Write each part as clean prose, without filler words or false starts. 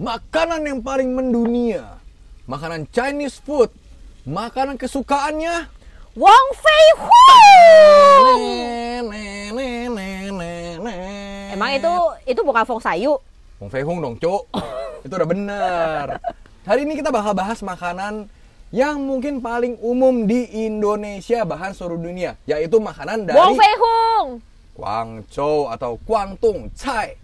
makanan yang paling mendunia, makanan Chinese food, makanan kesukaannya Wong Fei Hung. Emang itu bukan Fong Sayu? Wong Fei Hung dong, Cuk. Itu udah bener. Hari ini kita bakal bahas makanan yang mungkin paling umum di Indonesia, bahkan seluruh dunia, yaitu makanan dari Wong Fei Hung, Guangzhou atau Guangdong Cai.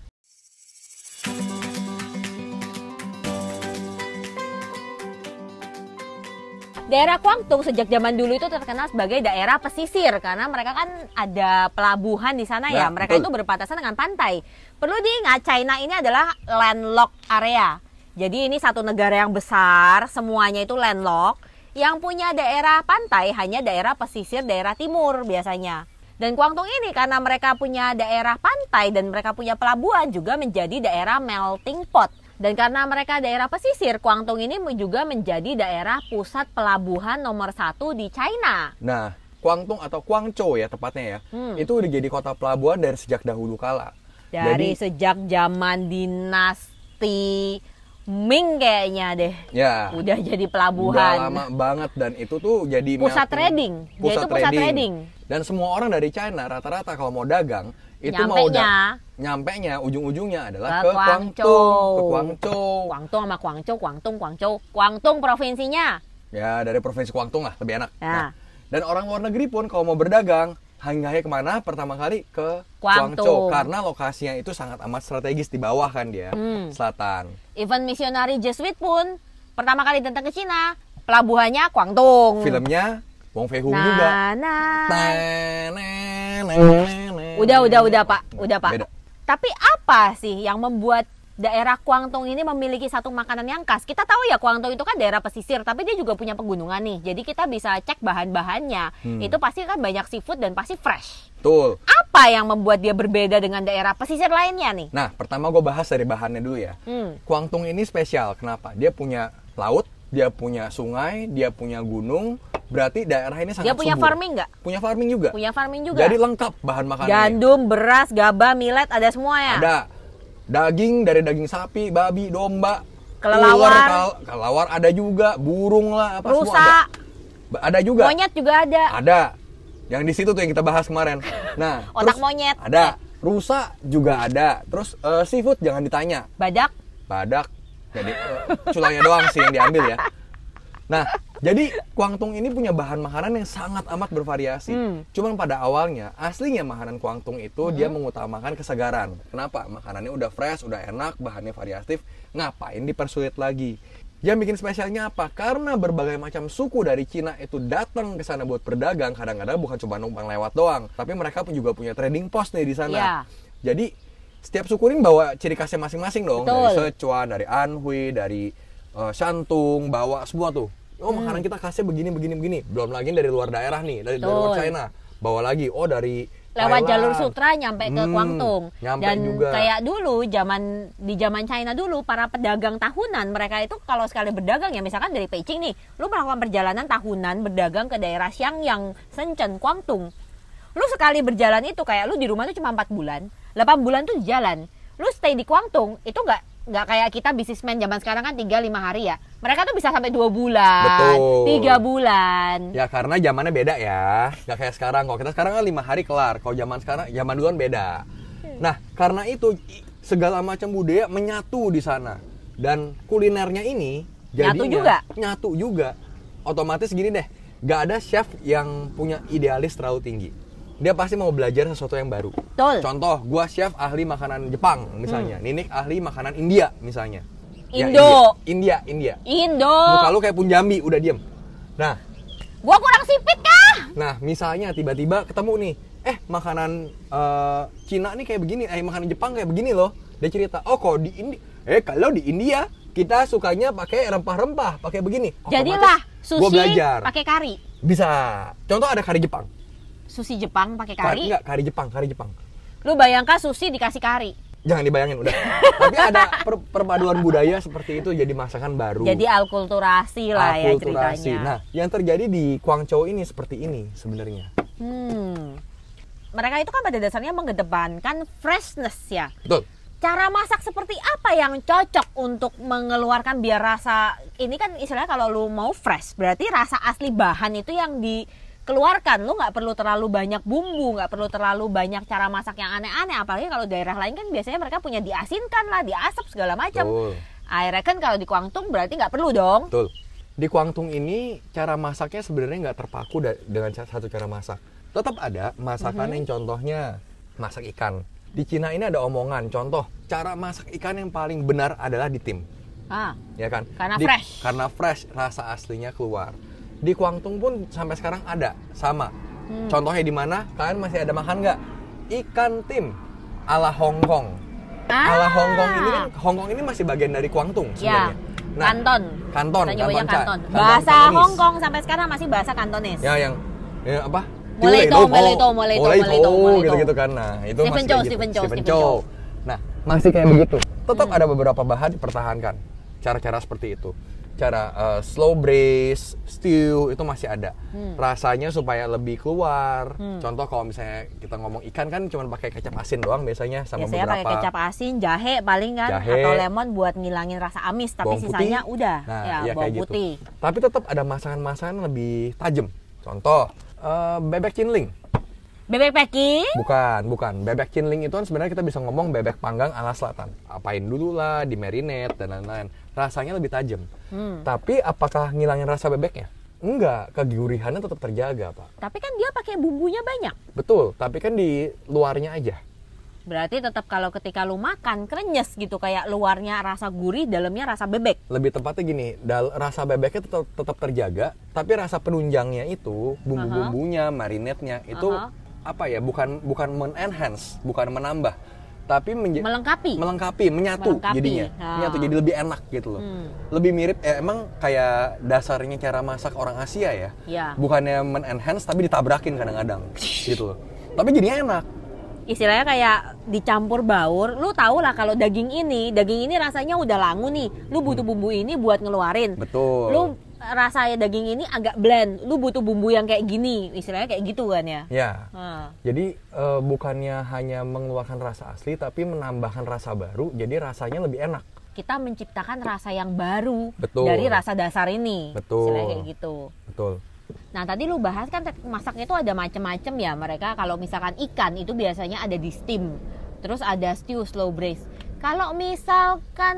daerah Guangdong sejak zaman dulu itu terkenal sebagai daerah pesisir karena mereka kan ada pelabuhan di sana ya. Mereka itu berbatasan dengan pantai. Perlu diingat, China ini adalah landlocked area. Jadi ini satu negara yang besar, semuanya itu landlocked. Yang punya daerah pantai hanya daerah pesisir, daerah timur biasanya. Dan Guangdong ini karena mereka punya daerah pantai dan mereka punya pelabuhan juga menjadi daerah melting pot. Dan karena mereka daerah pesisir, Guangdong ini juga menjadi daerah pusat pelabuhan nomor 1 di China. Nah, Guangdong atau Guangzhou ya tepatnya ya, itu udah jadi kota pelabuhan dari sejak dahulu kala. Dari sejak zaman dinasti Ming kayaknya deh. Ya. Udah jadi pelabuhan. Udah lama banget dan itu tuh jadi pusat trading. Dia itu pusat trading. Dan semua orang dari China rata-rata kalau mau dagang itu nyampenya ujung-ujungnya adalah ke Guangzhou. Guangdong sama Guangzhou. Guangdong provinsinya. Ya, dari provinsi Guangdong lah, lebih enak. Ya. Nah, dan orang luar negeri pun kalau mau berdagang hanya kemana? Pertama kali ke Guangzhou karena lokasinya itu sangat amat strategis di bawah kan dia, selatan. Even misionari Jesuit pun pertama kali datang ke Cina, pelabuhannya Guangdong. Filmnya Wong Fei Hung juga. Udah Pak. Beda. Tapi apa sih yang membuat daerah Guangdong ini memiliki satu makanan yang khas? Kita tahu ya Guangdong itu kan daerah pesisir, tapi dia juga punya pegunungan nih. Jadi kita bisa cek bahan-bahannya. Itu pasti kan banyak seafood dan pasti fresh. Betul. Apa yang membuat dia berbeda dengan daerah pesisir lainnya nih? Nah, pertama gue bahas dari bahannya dulu ya. Guangdong ini spesial. Kenapa? Dia punya laut, dia punya sungai, dia punya gunung. Berarti daerah ini sangat subur. Dia punya farming nggak? Punya farming juga. Punya farming juga. Jadi lengkap bahan makanannya. Gandum, beras, gabah, millet, ada semua ya? Ada. Daging dari daging sapi, babi, domba, kelelawar. Kelelawar ada juga, burung lah, apa rusa. Semua ada. Ada juga. Monyet juga ada. Ada. Yang di situ tuh yang kita bahas kemarin. Nah, otak terus monyet. Ada. Rusa juga ada. Terus seafood jangan ditanya. Badak. Jadi culangnya doang sih yang diambil ya. Nah, jadi Guangdong ini punya bahan makanan yang sangat amat bervariasi. Cuman pada awalnya, aslinya makanan Guangdong itu dia mengutamakan kesegaran. Kenapa? Makanannya udah fresh, udah enak, bahannya variatif. Ngapain dipersulit lagi? Yang bikin spesialnya apa? Karena berbagai macam suku dari Cina itu datang ke sana buat berdagang. Kadang-kadang bukan cuma numpang lewat doang, tapi mereka pun juga punya trading post nih di sana. Yeah. Jadi setiap suku ini bawa ciri khasnya masing-masing dong. Betul. Dari Sichuan, dari Anhui, dari Shantung, bawa semua tuh. Oh, makanan kita khasnya begini. Belum lagi dari luar daerah nih, dari luar China. Bawa lagi, dari lewat Thailand. jalur sutra nyampe ke Guangdong. Dan juga. Kayak dulu di zaman China dulu, para pedagang tahunan mereka itu kalau sekali berdagang ya, misalkan dari Beijing nih, lu melakukan perjalanan tahunan berdagang ke daerah Xiangyang, Shenzhen, Guangdong. Lu sekali berjalan itu kayak lu di rumah tuh cuma 4 bulan, 8 bulan tuh di jalan. Lu stay di Guangdong itu nggak kayak kita bisnismen zaman sekarang kan 3-5 hari ya. Mereka tuh bisa sampai 2 bulan, Betul. 3 bulan. Ya karena zamannya beda ya. Nggak kayak sekarang. Kalau kita sekarang kan 5 hari kelar. Kalau zaman dulu kan beda. Nah, karena itu segala macam budaya menyatu di sana. Dan kulinernya ini jadinya nyatu juga. Otomatis gini deh, nggak ada chef yang punya idealis terlalu tinggi. Dia pasti mau belajar sesuatu yang baru. Betul. Contoh, gua chef ahli makanan Jepang misalnya, Ninik ahli makanan India misalnya. Indo. Ya, India. Indo. Muka lu kayak Punjabi, udah diem. Nah, gua kurang sipit kah? nah misalnya tiba-tiba ketemu nih, makanan Cina nih kayak begini, makanan Jepang kayak begini loh. Dia cerita, kalau di India kita sukanya pakai rempah-rempah, pakai begini. Jadilah sushi pakai kari. Bisa. Contoh ada kari Jepang. Sushi Jepang pakai kari? Kari Jepang. Lu bayangkan sushi dikasih kari? Jangan dibayangin udah. Tapi ada perpaduan budaya seperti itu jadi masakan baru. Jadi alkulturasi lah ya ceritanya. Nah, yang terjadi di Guangzhou ini seperti ini sebenarnya. Mereka itu kan pada dasarnya mengedepankan freshness ya. Betul. Cara masak seperti apa yang cocok untuk mengeluarkan biar rasa ini kan istilahnya kalau lu mau fresh berarti rasa asli bahan itu yang dikeluarkan. Lu nggak perlu terlalu banyak bumbu, nggak perlu terlalu banyak cara masak yang aneh-aneh. Apalagi kalau daerah lain kan biasanya mereka punya diasinkan lah, diasap segala macam. I reckon kalau di Kwangtung berarti nggak perlu dong. Betul. Di Kwangtung ini cara masaknya sebenarnya nggak terpaku dengan satu cara masak. Tetap ada masakan yang contohnya masak ikan. Di Cina ini ada omongan, contoh cara masak ikan yang paling benar adalah di tim. Ya kan? Karena fresh, rasa aslinya keluar. Di Kwangtung pun sampai sekarang ada, sama. Contohnya di mana? Kalian masih ada makan nggak? Ikan tim ala Hong Kong. Ala Hong Kong ini kan, Hong Kong ini masih bagian dari Kwangtung sebenarnya. Nah, Kanton. Bahasa Hong Kong sampai sekarang masih bahasa Kantonis. Ya yang apa? Mulai itu gitu kan. Nah, itu Stephen Chow. Nah, masih kayak begitu. Tetap ada beberapa bahan dipertahankan. Cara-cara seperti itu. Cara slow braise, stew itu masih ada. Rasanya supaya lebih keluar. Contoh kalau misalnya kita ngomong ikan kan cuma pakai kecap asin doang biasanya sama biasanya beberapa. Pakai kecap asin, jahe paling kan atau lemon buat ngilangin rasa amis, tapi sisanya udah bawang putih. Gitu. Tapi tetap ada masakan-masakan lebih tajam. Contoh bebek cinling. Bebek packing? Bukan. Bebek cinling itu kan sebenarnya kita bisa ngomong bebek panggang ala selatan. Apain dulu lah, di marinate dan lain-lain. Rasanya lebih tajam. Tapi apakah ngilangin rasa bebeknya? Enggak, kegurihannya tetap terjaga, Pak. Tapi kan dia pakai bumbunya banyak. Betul, tapi kan di luarnya aja. Berarti tetap kalau ketika lu makan krenyes gitu, kayak luarnya rasa gurih, dalamnya rasa bebek. Lebih tepatnya gini, rasa bebeknya tetap terjaga, tapi rasa penunjangnya itu, bumbu-bumbunya, marinate-nya itu apa ya? Bukan men-enhance, bukan menambah, tapi melengkapi, menyatu jadinya. Menyatu jadi lebih enak gitu loh. Lebih mirip emang kayak dasarnya cara masak orang Asia ya. Bukannya men-enhance tapi ditabrakin kadang-kadang gitu loh. Tapi jadinya enak. Istilahnya kayak dicampur baur. Lu tau lah kalau daging ini rasanya udah langu nih. Lu butuh bumbu ini buat ngeluarin. Betul. Lu rasanya daging ini agak blend. Lu butuh bumbu yang kayak gini. Istilahnya kayak gitu kan ya. Ya. Jadi bukannya hanya mengeluarkan rasa asli tapi menambahkan rasa baru. Jadi rasanya lebih enak. Kita menciptakan rasa yang baru. Betul. Dari rasa dasar ini. Betul. Istilahnya kayak gitu. Betul. Nah tadi lu bahas kan masaknya itu ada macam-macam ya. Mereka kalau misalkan ikan itu biasanya ada di steam. Terus ada stew, slow braise. Kalau misalkan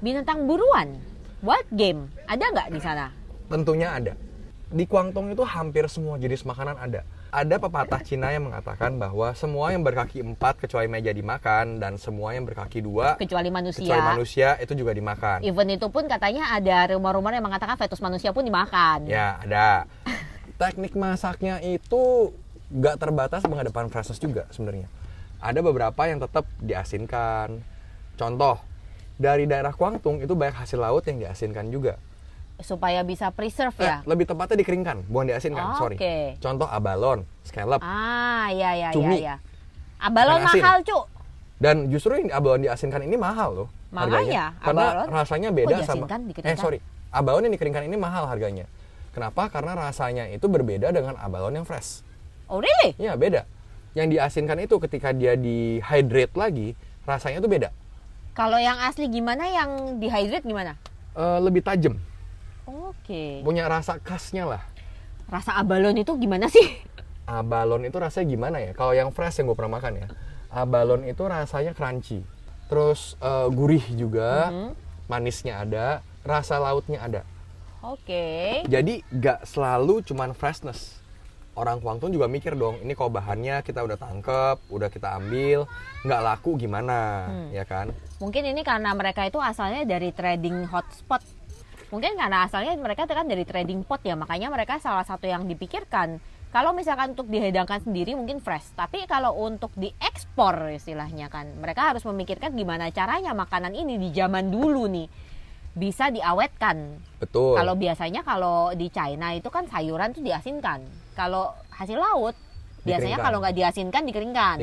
binatang buruan, wild game, ada nggak di sana? Tentunya ada. Di Kwangtung itu hampir semua jenis makanan ada. Ada pepatah Cina yang mengatakan bahwa semua yang berkaki 4 kecuali meja dimakan dan semua yang berkaki 2 kecuali manusia itu juga dimakan. Even itu pun katanya ada rumor-rumor yang mengatakan fetus manusia pun dimakan. Ya, ada. Teknik masaknya itu nggak terbatas menghadapan freshness juga sebenarnya. Ada beberapa yang tetap diasinkan. Contoh, dari daerah Kwangtung itu banyak hasil laut yang diasinkan juga. Supaya bisa preserve ya? Lebih tepatnya dikeringkan, bukan diasinkan, sorry. Contoh abalone, scallop, cumi. Abalone mahal, Cuk. Dan justru yang abalone diasinkan ini mahal loh harganya. Karena rasanya beda sama... abalone yang dikeringkan ini mahal harganya. Kenapa? Karena rasanya itu berbeda dengan abalone yang fresh. Oh really? Iya, beda. Yang diasinkan itu ketika dia dehydrate lagi, rasanya tuh beda. Kalau yang asli gimana, yang dehydrate gimana? Lebih tajam. Punya rasa khasnya lah. Rasa abalone itu gimana sih? Abalone itu rasanya gimana ya? Kalau yang fresh yang gue pernah makan ya, abalone itu rasanya crunchy. Terus gurih juga, manisnya ada, rasa lautnya ada. Jadi gak selalu cuman freshness. Orang Kwangtung juga mikir dong, ini kalau bahannya kita udah tangkep, udah kita ambil, nggak laku gimana, ya kan? Mungkin ini karena mereka itu asalnya dari trading hotspot. Mungkin karena asalnya mereka kan dari trading pot ya, makanya mereka salah satu yang dipikirkan. Kalau misalkan untuk dihidangkan sendiri mungkin fresh, tapi kalau untuk diekspor istilahnya kan, mereka harus memikirkan gimana caranya makanan ini di zaman dulu nih bisa diawetkan. Betul. Kalau biasanya kalau di China itu kan sayuran tuh diasinkan. Kalau hasil laut biasanya kalau nggak diasinkan dikeringkan.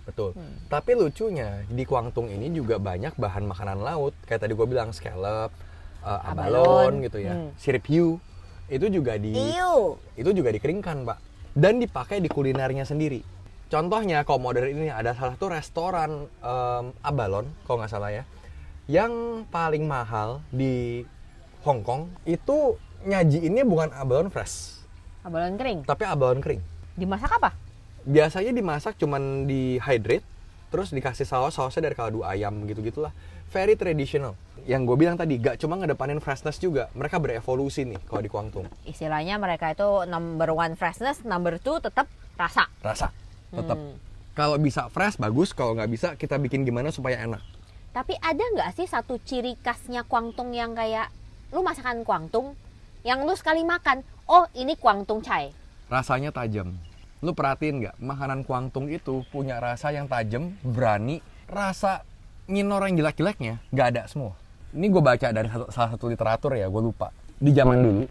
Betul. Tapi lucunya di Kwangtung ini juga banyak bahan makanan laut. Kayak tadi gue bilang scallop, abalone gitu ya, sirip hiu itu juga dikeringkan, Pak, dan dipakai di kulinernya sendiri. Contohnya kalau modern ini ada salah satu restoran abalone kalau nggak salah ya, yang paling mahal di Hong Kong itu nyajiinnya bukan abalone fresh, Abalone kering. tapi abalone kering. Dimasak apa? Biasanya dimasak cuman di hydrate, terus dikasih sausnya dari kaldu ayam gitu-gitulah. Very traditional. Yang gue bilang tadi, gak cuma ngedepanin freshness juga, mereka berevolusi nih kalau di Guangdong. Istilahnya mereka itu number one freshness, number two tetap rasa. Rasa, tetap. Kalau bisa fresh bagus, kalau nggak bisa kita bikin gimana supaya enak. Tapi ada nggak sih satu ciri khasnya Guangdong yang kayak lu masakan Guangdong yang lu sekali makan, oh ini Guangdong chai. Rasanya tajam. Lu perhatiin nggak, makanan Guangdong itu punya rasa yang tajam, berani. Rasa minor yang jelek-jeleknya nggak ada semua. Ini gue baca dari salah satu literatur ya, gue lupa. Di zaman dulu,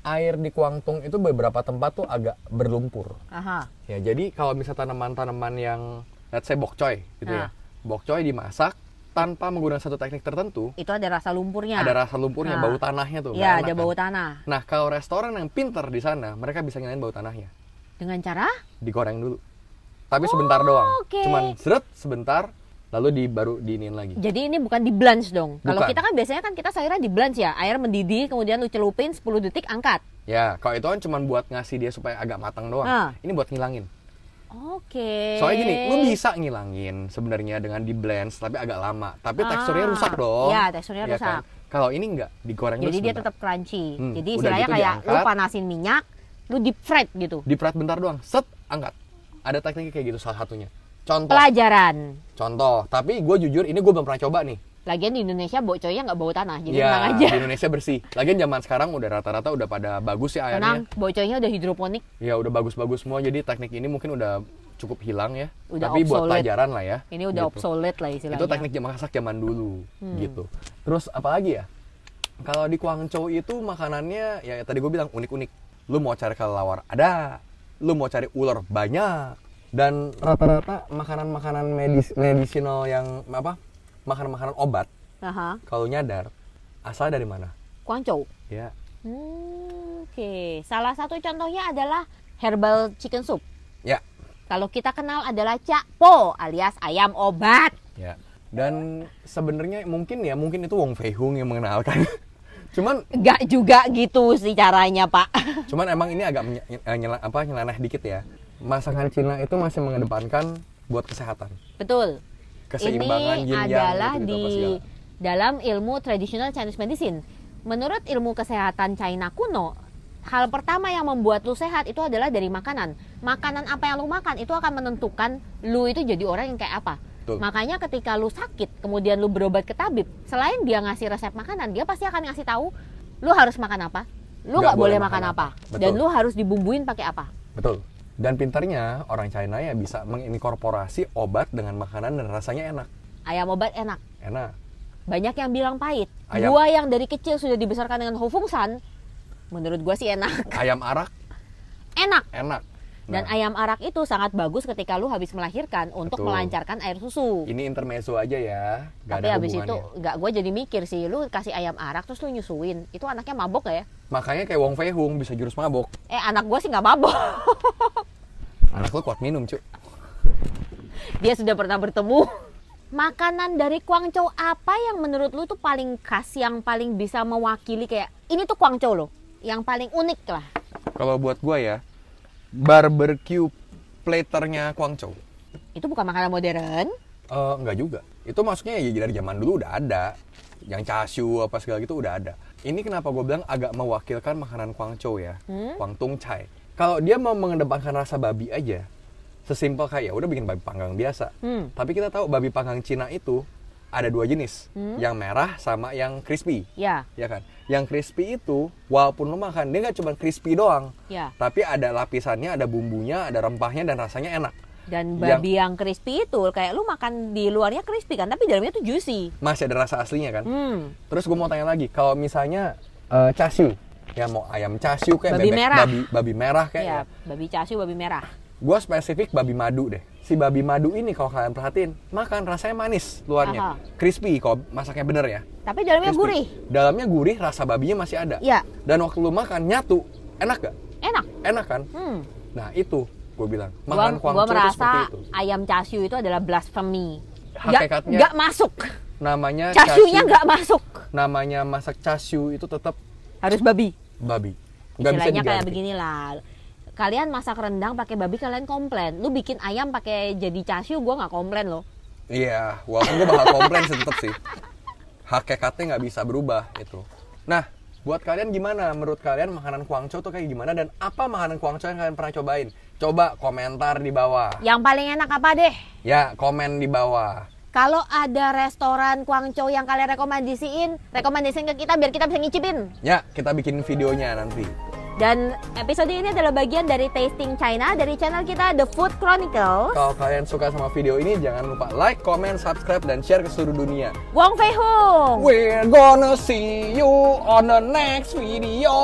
air di Guangdong itu beberapa tempat tuh agak berlumpur. Aha. Ya, jadi kalau misalnya tanaman-tanaman yang, let's say bok choy gitu ya. Bok choy dimasak tanpa menggunakan satu teknik tertentu. Itu ada rasa lumpurnya. Ada rasa lumpurnya, bau tanahnya tuh. Iya, enak, ada bau kan? tanah. Nah, kalau restoran yang pinter di sana, mereka bisa ngilangin bau tanahnya. Dengan cara? Digoreng dulu. Tapi sebentar doang. oke. Cuman seret sebentar, lalu baru diinin lagi. Jadi ini bukan di blanch dong. Kalau Bukan. kita kan biasanya kan kita sayurnya di blanch ya. Air mendidih, kemudian lu celupin 10 detik, angkat. Ya, kalau itu kan cuma buat ngasih dia supaya agak matang doang. Ini buat ngilangin. Oke. Soalnya gini, lu bisa ngilangin sebenarnya dengan di blend, tapi agak lama. Tapi teksturnya rusak dong. Iya, teksturnya Ya rusak. kan? Kalau ini enggak, digoreng dulu Jadi dia sebentar. tetap crunchy. Jadi Udah istilahnya gitu kayak lu diangkat. panasin minyak, lu deep fried gitu. Di fry bentar doang, set, angkat. Ada tekniknya kayak gitu salah satunya. Contoh. Pelajaran. Contoh. Tapi gue jujur, ini gue belum pernah coba nih. Lagian di Indonesia bocoynya nggak bau tanah, jadi Ya, tenang aja. di Indonesia bersih. Lagian zaman sekarang udah rata-rata udah pada bagus ya Tenang, airnya. bocoynya udah hidroponik. Ya udah bagus-bagus semua. Jadi teknik ini mungkin udah cukup hilang ya. Udah Tapi buat obsolete. pelajaran lah ya. Ini udah gitu. obsolete lah istilahnya. Itu teknik masak zaman dulu gitu. Terus apa lagi ya? Kalau di Guangzhou itu makanannya ya tadi gue bilang unik-unik. Lu mau cari kelelawar ada, lu mau cari ular banyak. Dan rata-rata makanan-makanan medicinal yang apa? Makanan-makanan obat. Aha. Kalau nyadar asal dari mana? Guangzhou. Ya. Oke. Salah satu contohnya adalah herbal chicken soup. Ya. Kalau kita kenal adalah cakpo alias ayam obat. Ya. Dan sebenarnya mungkin itu Wong Fei Hung yang mengenalkan. Cuman Enggak juga gitu sih caranya, Pak. Cuman emang ini agak nyeleneh dikit ya. Masakan Cina itu masih mengedepankan buat kesehatan. Betul. Keseimbangan Ini yin yang adalah gitu-gitu di apa segala. dalam ilmu traditional Chinese medicine. Menurut ilmu kesehatan China kuno, hal pertama yang membuat lu sehat itu adalah dari makanan. Makanan apa yang lu makan itu akan menentukan lu itu jadi orang yang kayak apa. Betul. Makanya ketika lu sakit, kemudian lu berobat ke tabib, selain dia ngasih resep makanan, dia pasti akan ngasih tahu lu harus makan apa, lu nggak boleh makan apa, Betul. dan lu harus dibumbuin pakai apa. Betul. Dan pintarnya orang China ya bisa menginkorporasi obat dengan makanan dan rasanya enak. Ayam obat enak. Enak. Banyak yang bilang pahit. Ayam. Gua yang dari kecil sudah dibesarkan dengan hofungsan, menurut gua sih enak. Ayam arak Enak. enak. Dan Nah, ayam arak itu sangat bagus ketika lu habis melahirkan untuk Betul. melancarkan air susu. ini intermezzo aja ya. Gak Tapi ada habis itu hubungannya. gue jadi mikir sih, lu kasih ayam arak terus lu nyusuin, itu anaknya mabok gak ya? Makanya kayak Wong Fei Hung bisa jurus mabok. Anak gue sih nggak mabok. Anak lu kuat minum, cuy. Dia sudah pernah bertemu. Makanan dari Guangzhou apa yang menurut lu tuh paling khas, yang paling bisa mewakili kayak ini tuh Guangzhou loh, yang paling unik lah. Kalau buat gua ya, barbecue platernya Guangzhou. Itu bukan makanan modern. Enggak juga. Itu maksudnya ya dari zaman dulu udah ada. Yang chashu apa segala gitu udah ada. Ini kenapa gue bilang agak mewakilkan makanan Guangzhou ya. Guangdong chai. Kalau dia mau mengedepankan rasa babi aja, sesimpel kayak ya udah bikin babi panggang biasa. Tapi kita tahu babi panggang Cina itu ada dua jenis. Yang merah sama yang crispy. Ya. Ya kan? Yang crispy itu walaupun lo makan dia nggak cuma crispy doang. Ya. Tapi ada lapisannya, ada bumbunya, ada rempahnya dan rasanya enak. Dan babi yang crispy itu kayak lu makan di luarnya crispy kan, tapi dalamnya tuh juicy. Masih ada rasa aslinya kan. Terus gue mau tanya lagi, kalau misalnya chashu, ya mau ayam chashu kayak Babi bebek merah. babi merah kayak Iya, ya. babi chashu, babi merah. Gue spesifik babi madu deh. Si babi madu ini kalau kalian perhatiin, makan rasanya manis luarnya, Aha. crispy kalau masaknya bener ya. Tapi dalamnya Crispy. gurih. Dalamnya gurih, rasa babinya masih ada. Iya. Dan waktu lu makan nyatu, enak gak? Enak. Enak kan? Hmm. Nah itu gue bilang. Makanan Gua Guangzhou itu merasa seperti itu. ayam chashu itu adalah blasphemy. Hakikatnya Nggak masuk. namanya Chashu-nya nggak masuk. Namanya masak chashu itu tetap Harus babi. babi. Nggak bisa Istilahnya kayak diganti. beginilah. Kalian masak rendang pakai babi, kalian komplain. Lu bikin ayam pakai jadi chashu, gue nggak komplain loh. Iya, walaupun gue bakal komplain sih tetap sih. Hakikatnya nggak bisa berubah itu. Nah, buat kalian gimana? Menurut kalian makanan Guangzhou tuh kayak gimana? Dan apa makanan Guangzhou yang kalian pernah cobain? Coba komentar di bawah. Yang paling enak apa deh? Ya, komen di bawah. Kalau ada restoran Guangzhou yang kalian rekomendasiin ke kita biar kita bisa ngicipin. Ya, kita bikin videonya nanti. Dan episode ini adalah bagian dari Tasting China dari channel kita The Food Chronicles. Kalau kalian suka sama video ini, jangan lupa like, comment, subscribe, dan share ke seluruh dunia. Wong Fei Hung. We're gonna see you on the next video.